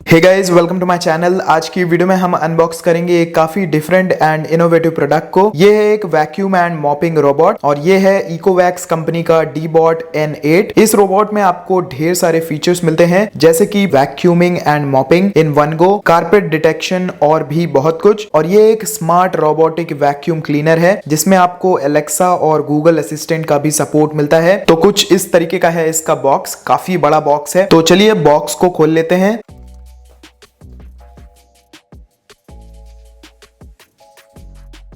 Hey guys, welcome to my channel. आज की video में हम अनबॉक्स करेंगे एक काफी डिफरेंट एंड इनोवेटिव प्रोडक्ट को। ये है एक वैक्यूम एंड मॉपिंग रोबोट और ये है इकोवैक्स कंपनी का डीबॉट N8। इस रोबोट में आपको ढेर सारे फीचर्स मिलते हैं जैसे कि vacuuming and mopping in one go, carpet detection और भी बहुत कुछ। और ये एक स्मार्ट रोबोटिक वैक्यूम क्लीनर है जिसमें आपको एलेक्सा और गूगल असिस्टेंट का भी सपोर्ट मिलता है। तो कुछ इस तरीके का है इसका बॉक्स, काफी बड़ा बॉक्स है। तो चलिए बॉक्स को खोल लेते हैं।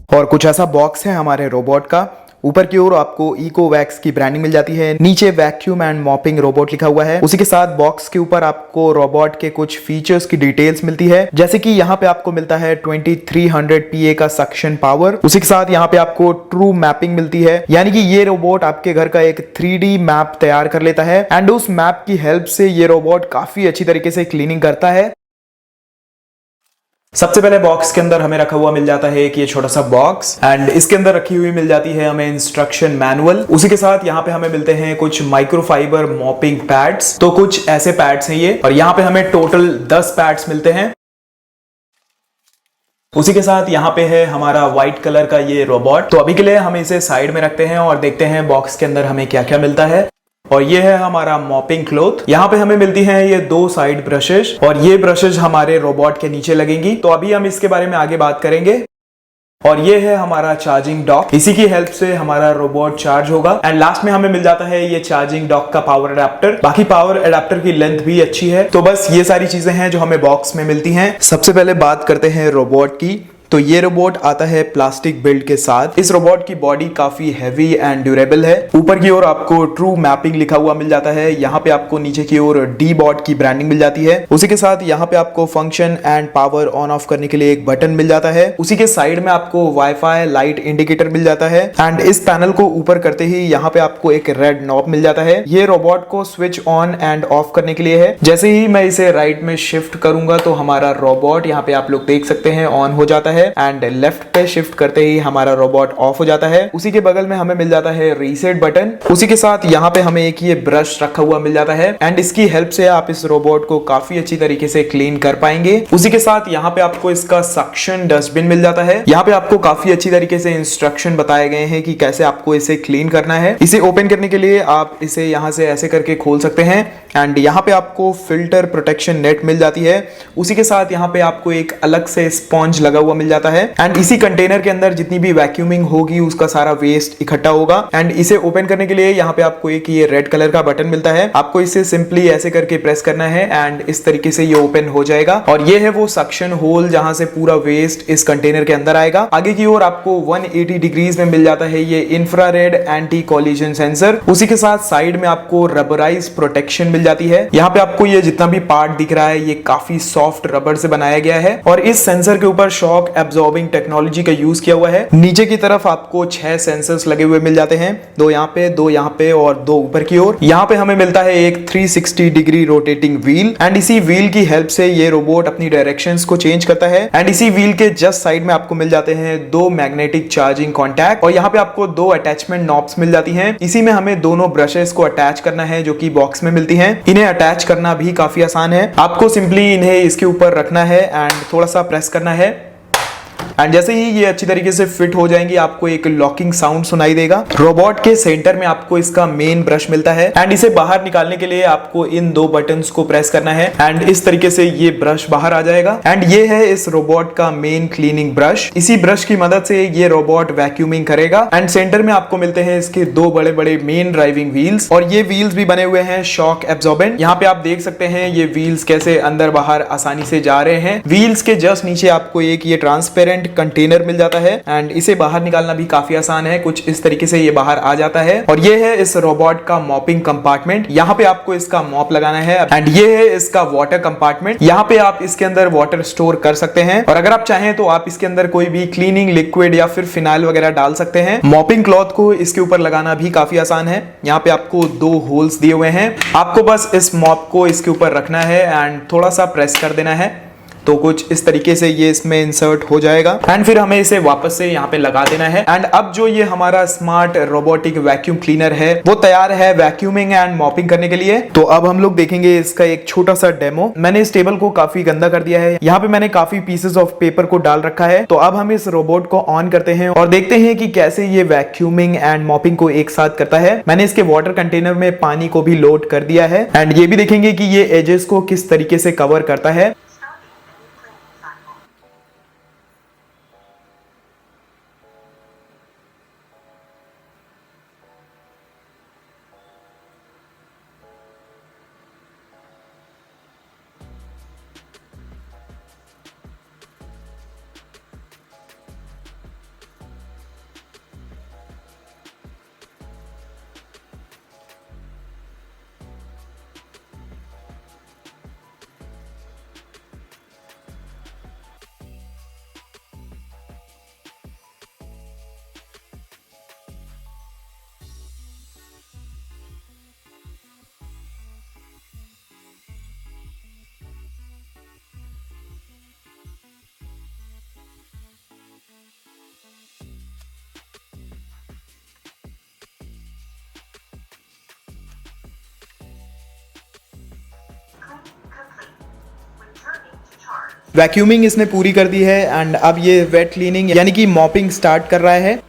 और कुछ ऐसा बॉक्स है हमारे रोबोट का। ऊपर की ओर आपको इकोवैक्स की ब्रांडिंग मिल जाती है, नीचे वैक्यूम एंड मॉपिंग रोबोट लिखा हुआ है। उसी के साथ बॉक्स के ऊपर आपको रोबोट के कुछ फीचर्स की डिटेल्स मिलती है, जैसे कि यहाँ पे आपको मिलता है 2300 PA का सक्शन पावर। उसी के साथ यहाँ पे आपको ट्रू मैपिंग मिलती है, यानी कि ये रोबोट आपके घर का एक 3D मैप तैयार कर लेता है एंड उस मैप की हेल्प से ये रोबोट काफी अच्छी तरीके से क्लीनिंग करता है। सबसे पहले बॉक्स के अंदर हमें रखा हुआ मिल जाता है एक ये छोटा सा बॉक्स एंड इसके अंदर रखी हुई मिल जाती है हमें इंस्ट्रक्शन मैनुअल। उसी के साथ यहाँ पे हमें मिलते हैं कुछ माइक्रोफाइबर मॉपिंग पैड्स। तो कुछ ऐसे पैड्स हैं ये, और यहाँ पे हमें टोटल 10 पैड्स मिलते हैं। उसी के साथ यहाँ पे है हमारा व्हाइट कलर का ये रोबोट। तो अभी के लिए हम इसे साइड में रखते हैं और देखते हैं बॉक्स के अंदर हमें क्या क्या मिलता है। और ये है हमारा मॉपिंग क्लॉथ। यहाँ पे हमें मिलती हैं ये 2 साइड ब्रशेस और ये ब्रशेस हमारे रोबोट के नीचे लगेंगी। तो अभी हम इसके बारे में आगे बात करेंगे। और ये है हमारा चार्जिंग डॉक, इसी की हेल्प से हमारा रोबोट चार्ज होगा। एंड लास्ट में हमें मिल जाता है ये चार्जिंग डॉक का पावर अडेप्टर। बाकी पावर अडेप्टर की लेंथ भी अच्छी है। तो बस ये सारी चीजें हैं जो हमें बॉक्स में मिलती हैं। सबसे पहले बात करते हैं रोबोट की। तो ये रोबोट आता है प्लास्टिक बिल्ड के साथ। इस रोबोट की बॉडी काफी हैवी एंड ड्यूरेबल है। ऊपर की ओर आपको ट्रू मैपिंग लिखा हुआ मिल जाता है। यहाँ पे आपको नीचे की ओर डीबॉट की ब्रांडिंग मिल जाती है। उसी के साथ यहाँ पे आपको function and power on off करने के लिए एक बटन मिल जाता है। उसी के साइड में आपको वाईफाई लाइट इंडिकेटर मिल जाता है एंड इस पैनल को ऊपर करते ही यहाँ पे आपको एक रेड नॉब मिल जाता है। ये रोबोट को स्विच ऑन एंड ऑफ करने के लिए है। जैसे ही मैं इसे राइट में शिफ्ट करूंगा तो हमारा रोबोट यहाँ पे आप लोग देख सकते हैं ऑन हो जाता है एंड लेफ्ट पे शिफ्ट करते ही हमारा रोबोट ऑफ हो जाता है। उसी के बगल में हमें मिल जाता है रीसेट बटन। उसी के साथ यहाँ पे हमें एक ये ब्रश रखा हुआ मिल जाता है एंड इसकी हेल्प से आप इस रोबोट को काफी अच्छी तरीके से क्लीन कर पाएंगे। उसी के साथ यहाँ पे आपको इसका सक्शन डस्टबिन मिल जाता है। यहाँ पे आपको काफी अच्छी तरीके से इंस्ट्रक्शन बताए गए हैं कि कैसे आपको इसे क्लीन करना है। इसे ओपन करने के लिए आप इसे यहाँ से ऐसे करके खोल सकते हैं एंड यहाँ पे आपको फिल्टर प्रोटेक्शन नेट मिल जाती है। उसी के साथ यहाँ पे आपको एक अलग से स्पॉन्ज लगा हुआ मिल जाता है एंड इसी कंटेनर के अंदर जितनी भी वैक्यूमिंग होगी उसका सारा वेस्ट इकट्ठा होगा। एंड इसे ओपन करने के लिए यहाँ पे आपको एक ये रेड कलर का बटन मिलता है। आपको इसे सिंपली ऐसे करके प्रेस करना है एंड इस तरीके से ये ओपन हो जाएगा। और ये है वो सक्शन होल जहां से पूरा वेस्ट इस कंटेनर के अंदर आएगा। आगे की ओर आपको 180 डिग्रीज में मिल जाता है ये इंफ्रारेड एंटी कोलिजन सेंसर। उसी के साथ साइड में आपको रबराइज प्रोटेक्शन मिल जाती है। यहाँ पे आपको ये जितना भी पार्ट दिख रहा है ये काफी सॉफ्ट रबर से बनाया गया है और इस सेंसर के ऊपर शॉक एब्जॉर्बिंग टेक्नोलॉजी का यूज किया हुआ है। नीचे की तरफ आपको 6 सेंसर्स लगे हुए मिल जाते हैं, 2 यहाँ पे और 2 ऊपर की ओर। यहाँ पे हमें मिलता है एक 360 डिग्री रोटेटिंग व्हील एंड इसी व्हील की हेल्प से ये रोबोट अपनी डायरेक्शंस को चेंज करता है। एंड इसी व्हील के जस्ट साइड में आपको मिल जाते हैं 2 मैग्नेटिक चार्जिंग कॉन्टैक्ट और यहाँ पे आपको 2 अटैचमेंट नॉब्स मिल जाती हैं। इसी में हमें दोनों ब्रशेस को अटैच करना है जो कि बॉक्स में मिलती हैं। इन्हें अटैच करना भी काफी आसान है। आपको सिंपली इन्हें इसके ऊपर रखना है एंड थोड़ा सा प्रेस करना है एंड जैसे ही ये अच्छी तरीके से फिट हो जाएंगी आपको एक लॉकिंग साउंड सुनाई देगा। रोबोट के सेंटर में आपको इसका मेन ब्रश मिलता है एंड इसे बाहर निकालने के लिए आपको इन 2 बटन्स को प्रेस करना है एंड इस तरीके से ये ब्रश बाहर आ जाएगा। एंड ये है इस रोबोट का मेन क्लीनिंग ब्रश। इसी ब्रश की मदद से ये रोबोट वैक्यूमिंग करेगा। एंड सेंटर में आपको मिलते हैं इसके 2 बड़े बड़े मेन ड्राइविंग व्हील्स और ये व्हील्स भी बने हुए हैं शॉक एब्जॉर्बेंट। यहाँ पे आप देख सकते हैं ये व्हील्स कैसे अंदर बाहर आसानी से जा रहे हैं। व्हील्स के जस्ट नीचे आपको एक ये ट्रांसपेरेंट कंटेनर मिल जाता है एंड इसे बाहर निकालना भी काफी आसान है। कुछ इस तरीके से ये बाहर आ जाता है और ये है इस रोबोट का मॉपिंग कंपार्टमेंट। यहाँ पे आपको इसका मॉप लगाना है एंड ये है इसका वाटर कंपार्टमेंट। यहाँ पे आप इसके अंदर वाटर स्टोर कर सकते हैं और अगर आप चाहें तो आप इसके अंदर कोई भी क्लीनिंग लिक्विड या फिर फिनाइल वगैरह डाल सकते हैं। मॉपिंग क्लॉथ को इसके ऊपर लगाना भी काफी आसान है। यहाँ पे आपको 2 होल्स दिए हुए हैं। आपको बस इस मॉप को इसके ऊपर रखना है एंड थोड़ा सा प्रेस कर देना है तो कुछ इस तरीके से ये इसमें इंसर्ट हो जाएगा एंड फिर हमें इसे वापस से यहाँ पे लगा देना है। एंड अब जो ये हमारा स्मार्ट रोबोटिक वैक्यूम क्लीनर है वो तैयार है वैक्यूमिंग एंड मॉपिंग करने के लिए। तो अब हम लोग देखेंगे इसका एक छोटा सा डेमो। मैंने इस टेबल को काफी गंदा कर दिया है, यहाँ पे मैंने काफी पीसेस ऑफ पेपर को डाल रखा है। तो अब हम इस रोबोट को ऑन करते हैं और देखते हैं कि कैसे ये वैक्यूमिंग एंड मॉपिंग को एक साथ करता है। मैंने इसके वाटर कंटेनर में पानी को भी लोड कर दिया है एंड ये भी देखेंगे कि ये एजेस को किस तरीके से कवर करता है। वैक्यूमिंग इसने पूरी कर दी है एंड अब ये वेट क्लीनिंग यानी कि मॉपिंग स्टार्ट कर रहा है।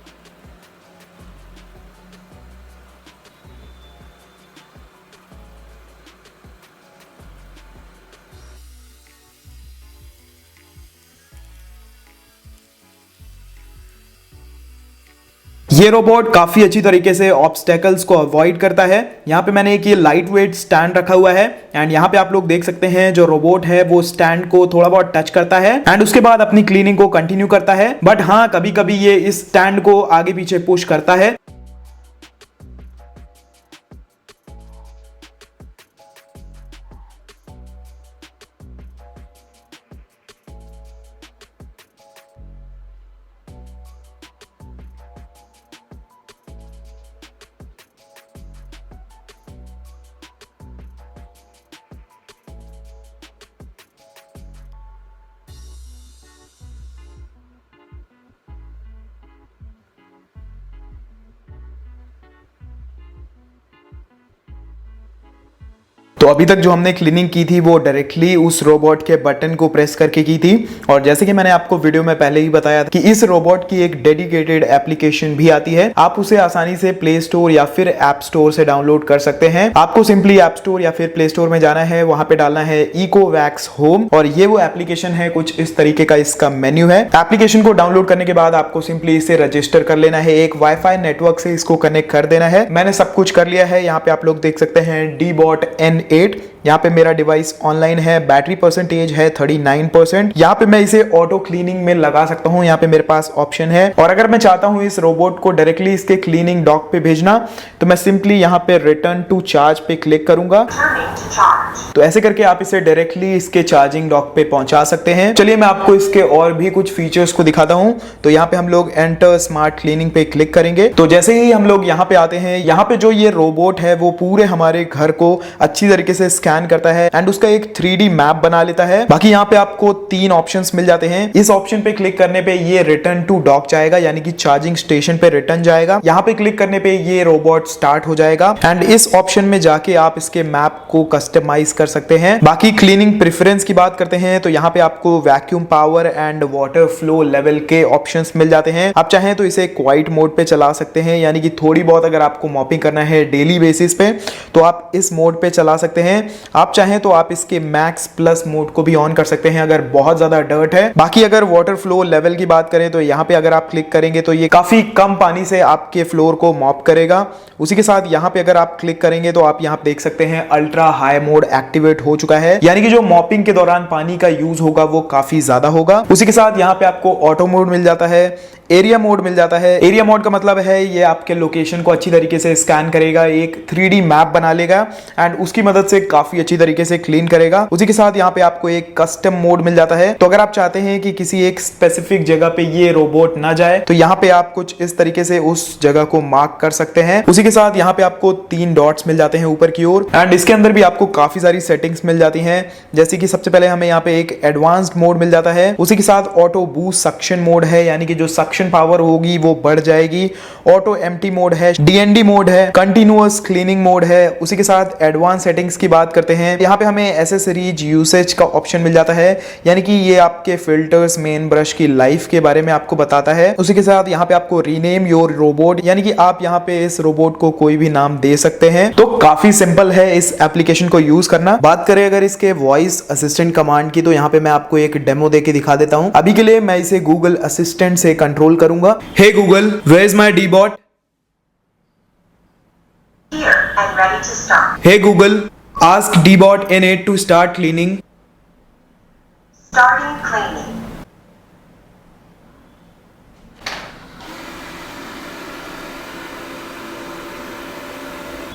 ये रोबोट काफी अच्छी तरीके से ऑब्स्टेकल्स को अवॉइड करता है। यहाँ पे मैंने एक ये लाइट वेट स्टैंड रखा हुआ है एंड यहाँ पे आप लोग देख सकते हैं जो रोबोट है वो स्टैंड को थोड़ा बहुत टच करता है एंड उसके बाद अपनी क्लीनिंग को कंटिन्यू करता है। बट हाँ, कभी कभी ये इस स्टैंड को आगे पीछे पुश करता है। तो अभी तक जो हमने क्लीनिंग की थी वो डायरेक्टली उस रोबोट के बटन को प्रेस करके की थी। और जैसे कि मैंने आपको वीडियो में पहले ही बताया था कि इस रोबोट की एक डेडिकेटेड एप्लीकेशन भी आती है। आप उसे आसानी से प्ले स्टोर या फिर ऐप स्टोर से डाउनलोड कर सकते हैं। आपको सिंपली ऐप स्टोर या फिर प्ले स्टोर में जाना है, वहां पे डालना है इकोवैक्स होम और ये वो एप्लीकेशन है। कुछ इस तरीके का इसका मेन्यू है। एप्लीकेशन को डाउनलोड करने के बाद आपको सिंपली इसे रजिस्टर कर लेना है, एक वाईफाई नेटवर्क से इसको कनेक्ट कर देना है। मैंने सब कुछ कर लिया है। यहाँ पे आप लोग देख सकते हैं डीबॉट N8। यहाँ पे मेरा डिवाइस ऑनलाइन है, बैटरी परसेंटेज है 39%। यहाँ पे मैं इसे ऑटो क्लीनिंग में लगा सकता हूँ, यहाँ पे मेरे पास ऑप्शन है। और अगर मैं चाहता हूँ इस रोबोट को डायरेक्टली इसके क्लीनिंग डॉक पे भेजना तो मैं सिंपली यहाँ पे रिटर्न टू चार्ज पे क्लिक करूंगा। तो ऐसे करके आप इसे डायरेक्टली इसके चार्जिंग डॉक पे पहुंचा सकते हैं। चलिए मैं आपको इसके और भी कुछ फीचर्स को दिखाता हूँ। तो यहाँ पे हम लोग एंटर स्मार्ट क्लीनिंग पे क्लिक करेंगे। तो जैसे ही हम लोग यहाँ पे आते हैं, यहाँ पे जो ये रोबोट है वो पूरे हमारे घर को अच्छी तरीके से स्कैन करता है एंड उसका एक 3D मैप बना लेता है। बाकी यहाँ पे आपको 3 ऑप्शंस मिल जाते हैं। इस ऑप्शन पे क्लिक करने पे ये रिटर्न टू डॉक जाएगा, यानी कि चार्जिंग स्टेशन पे रिटर्न जाएगा। यहाँ पे क्लिक करने पे ये रोबोट स्टार्ट हो जाएगा एंड इस ऑप्शन में जाके आप इसके मैप को कस्टमाइज कर सकते हैं। बाकी क्लीनिंग प्रेफरेंस की बात करते हैं तो यहाँ पे आपको vacuum power and water flow level के ऑप्शंस मिल जाते हैं। आप चाहें तो इसे क्वाइट मोड पे चला सकते हैं, यानी कि थोड़ी बहुत अगर आपको मॉपिंग करना है डेली बेसिस पे तो आप इस मोड पे चला सकते हैं। आप चाहें तो आप इसके मैक्स प्लस मोड को भी ऑन कर सकते हैं अगर बहुत ज्यादा डर्ट है। बाकी अगर वाटर फ्लो लेवल की बात करें तो यहाँ पे अगर आप क्लिक करेंगे तो ये काफी कम पानी से आपके फ्लोर को मॉप करेगा। उसी के साथ यहाँ पे अगर आप क्लिक करेंगे तो आप यहाँ पे देख सकते हैं अल्ट्रा हाई मोड एक्टिवेट हो चुका है, यानी कि जो मॉपिंग के दौरान पानी का यूज होगा वो काफी ज्यादा होगा। उसी के साथ यहाँ पे आपको ऑटो मोड मिल जाता है, एरिया मोड मिल जाता है। एरिया मोड का मतलब है ये आपके लोकेशन को अच्छी तरीके से स्कैन करेगा, एक 3D मैप बना लेगा एंड उसकी मदद से काफी अच्छी तरीके से क्लीन करेगा। उसी के साथ यहाँ पे आपको एक कस्टम मोड मिल जाता है। तो अगर आप चाहते हैं कि किसी एक स्पेसिफिक जगह पे ये रोबोट ना जाए तो यहाँ पे आप कुछ इस तरीके से उस जगह को मार्क कर सकते हैं। उसी के साथ यहाँ पे आपको 3 डॉट्स मिल जाते हैं ऊपर की ओर एंड इसके अंदर भी आपको काफी सारी सेटिंग्स मिल जाती हैं। जैसे कि सबसे पहले हमें यहाँ पे एक एडवांस्ड मोड मिल जाता है। उसी के साथ ऑटो बूस्ट सक्शन मोड है, यानी कि जो सक्शन पावर होगी वो बढ़ जाएगी। ऑटो एम्प्टी मोड है, डीएनडी मोड है, कंटिन्यूअस क्लीनिंग मोड है। उसी के साथ एडवांस सेटिंग्स की बात करते हैं, यहाँ पे हमें एसेसरीज यूसेज का ऑप्शन मिल जाता है, यानी कि ये आपके फिल्टर्स, मेन ब्रश की लाइफ के बारे में आपको बताता है। उसी के साथ यहाँ पे आपको रीनेम योर रोबोट, यानी कि आप यहाँ पे इस रोबोट को कोई भी नाम दे सकते हैं। तो काफी सिंपल है इस एप्लीकेशन को यूज करना। बात करें अगर इसके वॉइस असिस्टेंट कमांड की, तो यहाँ पे मैं आपको एक डेमो देके दिखा देता हूँ। अभी के लिए मैं इसे गूगल असिस्टेंट से कंट्रोल करूंगा। Hey Google, where is my Deebot? Here and ready to start. Hey Google, ask Deebot N8 to start cleaning. Starting cleaning.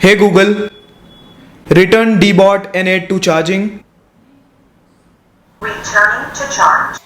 Hey Google, return Deebot N8 to charging. Returning to charge.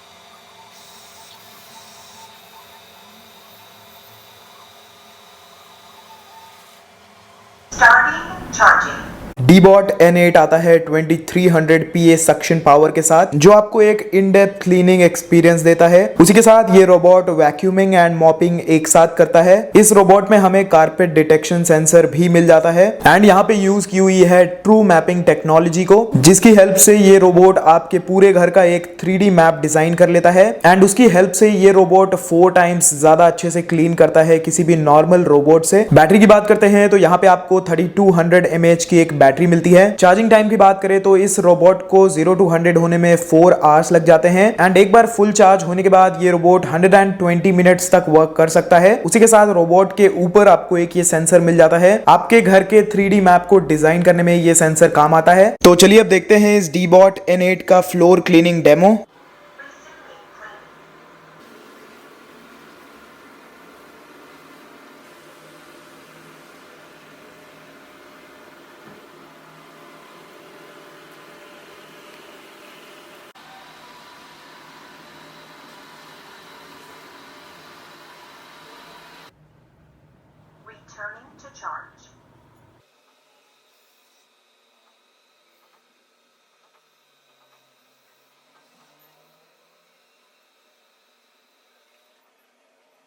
Starting charging. Deebot N8 आता है 2300 PA suction power के साथ, जो आपको एक in depth cleaning experience देता है। उसी के साथ ये रोबोट वैक्यूमिंग एंड मॉपिंग एक साथ करता है। इस रोबोट में हमें कारपेट डिटेक्शन सेंसर भी मिल जाता है एंड यहाँ पे यूज की हुई है ट्रू मैपिंग टेक्नोलॉजी को, जिसकी हेल्प से ये रोबोट आपके पूरे घर का एक 3D मैप डिजाइन कर लेता है एंड उसकी हेल्प से ये रोबोट 4 टाइम्स ज्यादा अच्छे से क्लीन करता है किसी भी नॉर्मल रोबोट से। बैटरी की बात करते हैं तो यहाँ पे आपको 3200 mAh की एक बैटरी मिलती है। चार्जिंग टाइम की बात करें तो इस रोबोट को 0 to 100 होने में 4 आवर्स लग जाते हैं एंड एक बार फुल चार्ज होने के बाद ये रोबोट 120 मिनट्स तक वर्क कर सकता है। उसी के साथ रोबोट के ऊपर आपको एक ये सेंसर मिल जाता है। आपके घर के 3D मैप को डिजाइन करने में ये सेंसर काम आता है। तो चलिए अब देखते हैं इस डीबॉट N8 का floor cleaning demo. Returning to charge.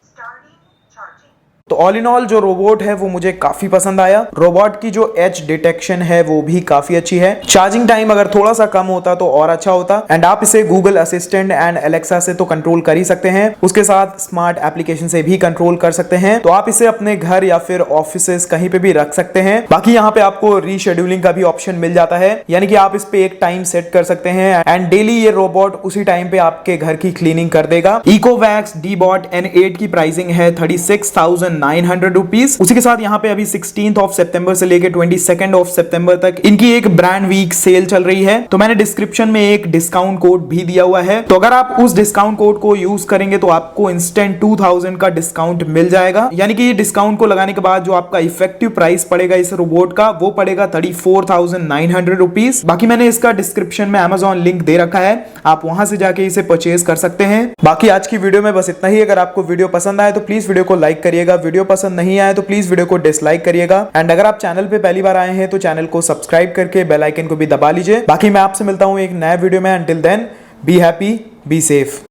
Starting charging. तो ऑल इन ऑल जो रोबोट है वो मुझे काफी पसंद आया। रोबोट की जो एज डिटेक्शन है वो भी काफी अच्छी है। चार्जिंग टाइम अगर थोड़ा सा कम होता तो और अच्छा होता एंड आप इसे गूगल असिस्टेंट एंड एलेक्सा से तो कंट्रोल कर ही सकते हैं, उसके साथ स्मार्ट एप्लीकेशन से भी कंट्रोल कर सकते हैं। तो आप इसे अपने घर या फिर ऑफिस कहीं पे भी रख सकते हैं। बाकी यहाँ पे आपको रीशेड्यूलिंग का भी ऑप्शन मिल जाता है, यानी कि आप इस पे एक टाइम सेट कर सकते हैं एंड डेली ये रोबोट उसी टाइम पे आपके घर की क्लीनिंग कर देगा। इकोवैक्स डीबॉट N8 की प्राइसिंग है 36,900 रुपीज। उसी के साथ यहाँ पे अभी 16th ऑफ सितंबर से लेके 22nd ऑफ सितंबर तक इनकी एक ब्रांड वीक सेल चल रही है। तो मैंने डिस्क्रिप्शन में एक डिस्काउंट कोड भी दिया हुआ है, तो अगर आप उस डिस्काउंट कोड को यूज करेंगे तो आपको इंस्टेंट 2000 का डिस्काउंट मिल जाएगा। यानी कि ये डिस्काउंट को लगाने के बाद जो आपका इफेक्टिव प्राइस पड़ेगा इस रोबोट का वो पड़ेगा 34,900 रुपीज। बाकी मैंने इसका डिस्क्रिप्शन में Amazon लिंक दे रखा है, आप वहां से जाके इसे परचेज कर सकते हैं। बाकी आज की वीडियो में बस इतना ही। अगर आपको वीडियो पसंद आए तो प्लीज वीडियो को लाइक करिएगा, वीडियो पसंद नहीं आए तो प्लीज वीडियो को डिसलाइक करिएगा एंड अगर आप चैनल पे पहली बार आए हैं तो चैनल को सब्सक्राइब करके बेल आइकन को भी दबा लीजिए। बाकी मैं आपसे मिलता हूं एक नए वीडियो में। Until then be happy, be safe.